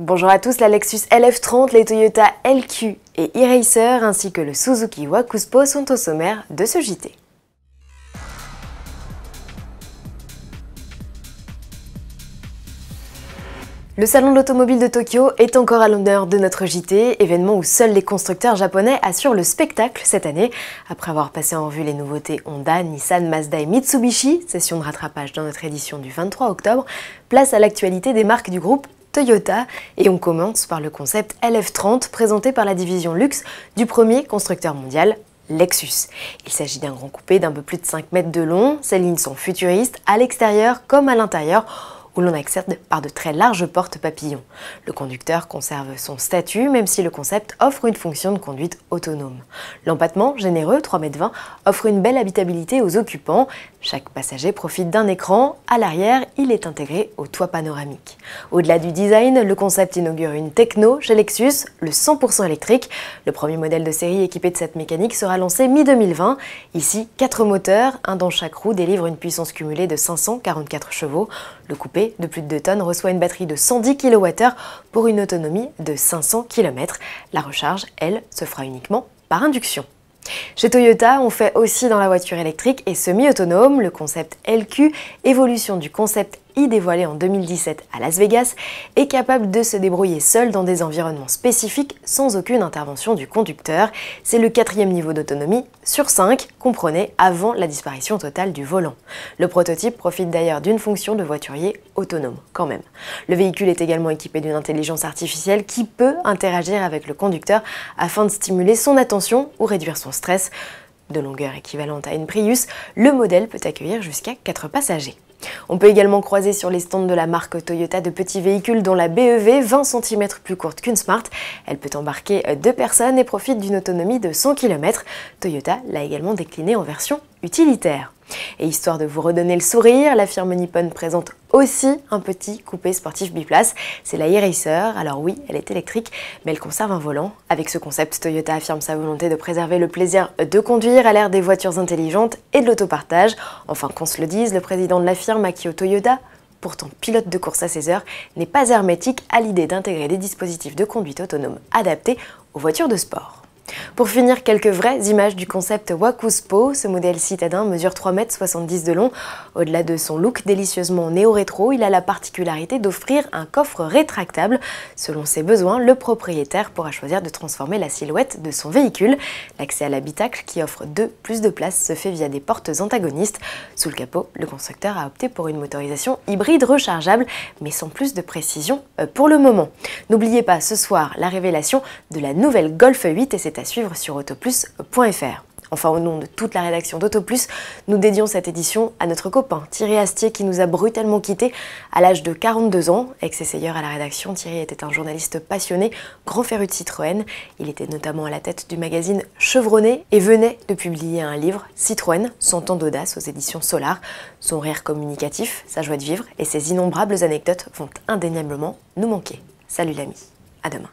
Bonjour à tous, la Lexus LF30, les Toyota LQ et e-Racer ainsi que le Suzuki Wakuspo sont au sommaire de ce JT. Le salon de l'automobile de Tokyo est encore à l'honneur de notre JT, événement où seuls les constructeurs japonais assurent le spectacle cette année. Après avoir passé en revue les nouveautés Honda, Nissan, Mazda et Mitsubishi, session de rattrapage dans notre édition du 23 octobre, place à l'actualité des marques du groupe Toyota, et on commence par le concept LF30 présenté par la division luxe du premier constructeur mondial, Lexus. Il s'agit d'un grand coupé d'un peu plus de 5 mètres de long, ses lignes sont futuristes à l'extérieur comme à l'intérieur, où l'on accède par de très larges portes papillons. Le conducteur conserve son statut, même si le concept offre une fonction de conduite autonome. L'empattement, généreux, 3,20 m, offre une belle habitabilité aux occupants. Chaque passager profite d'un écran. À l'arrière, il est intégré au toit panoramique. Au-delà du design, le concept inaugure une techno chez Lexus, le 100% électrique. Le premier modèle de série équipé de cette mécanique sera lancé mi-2020. Ici, 4 moteurs, un dans chaque roue, délivre une puissance cumulée de 544 chevaux. Le coupé de plus de 2 tonnes reçoit une batterie de 110 kWh pour une autonomie de 500 km. La recharge, elle, se fera uniquement par induction. Chez Toyota, on fait aussi dans la voiture électrique et semi-autonome. Le concept LQ, évolution du concept I dévoilé en 2017 à Las Vegas, est capable de se débrouiller seul dans des environnements spécifiques sans aucune intervention du conducteur. C'est le 4e niveau d'autonomie sur 5, comprenez, avant la disparition totale du volant. Le prototype profite d'ailleurs d'une fonction de voiturier autonome, quand même. Le véhicule est également équipé d'une intelligence artificielle qui peut interagir avec le conducteur afin de stimuler son attention ou réduire son stress. De longueur équivalente à une Prius, le modèle peut accueillir jusqu'à 4 passagers. On peut également croiser sur les stands de la marque Toyota de petits véhicules dont la BEV, 20 cm plus courte qu'une Smart. Elle peut embarquer 2 personnes et profite d'une autonomie de 100 km. Toyota l'a également déclinée en version utilitaire. Et histoire de vous redonner le sourire, la firme nippone présente aussi un petit coupé sportif biplace. C'est la e-Racer. Alors oui, elle est électrique, mais elle conserve un volant. Avec ce concept, Toyota affirme sa volonté de préserver le plaisir de conduire à l'ère des voitures intelligentes et de l'autopartage. Enfin, qu'on se le dise, le président de la firme, Akio Toyoda, pourtant pilote de course à 16 heures, n'est pas hermétique à l'idée d'intégrer des dispositifs de conduite autonome adaptés aux voitures de sport. Pour finir, quelques vraies images du concept Wakuspo. Ce modèle citadin mesure 3,70 m de long. Au-delà de son look délicieusement néo-rétro, il a la particularité d'offrir un coffre rétractable. Selon ses besoins, le propriétaire pourra choisir de transformer la silhouette de son véhicule. L'accès à l'habitacle, qui offre plus de place, se fait via des portes antagonistes. Sous le capot, le constructeur a opté pour une motorisation hybride rechargeable, mais sans plus de précision pour le moment. N'oubliez pas ce soir la révélation de la nouvelle Golf 8 et c'est à suivre sur autoplus.fr. Enfin, au nom de toute la rédaction d'Autoplus, nous dédions cette édition à notre copain Thierry Astier qui nous a brutalement quittés à l'âge de 42 ans. Ex-essayeur à la rédaction, Thierry était un journaliste passionné, grand féru de Citroën. Il était notamment à la tête du magazine Chevronné et venait de publier un livre, Citroën, 100 ans d'audace aux éditions Solar. Son rire communicatif, sa joie de vivre et ses innombrables anecdotes vont indéniablement nous manquer. Salut l'ami, à demain.